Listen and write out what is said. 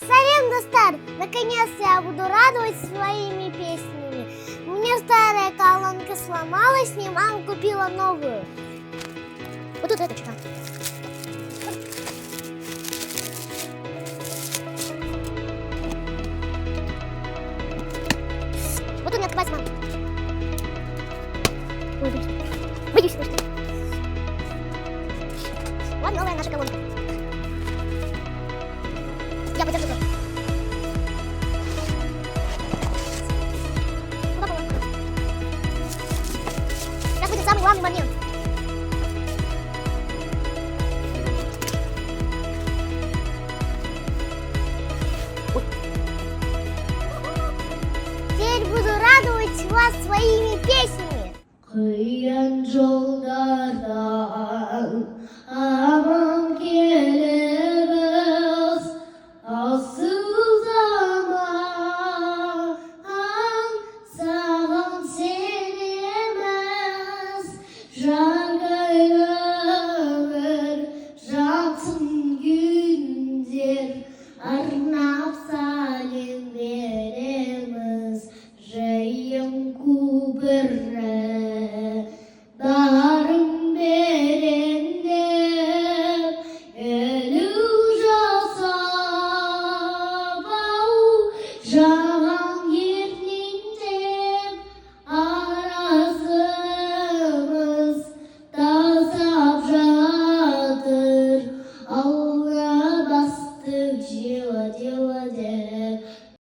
Салем, Достар! Наконец-то я буду радовать своими песнями. У меня старая колонка сломалась, мне мама купила новую. Вот тут это что-то. Вот у меня какая мама. Ой, боюсь, что. Вот новая наша колонка. Я подержу тоже. Куда было? Сейчас будет самый главный момент. Ой. Теперь буду радовать вас своими песнями.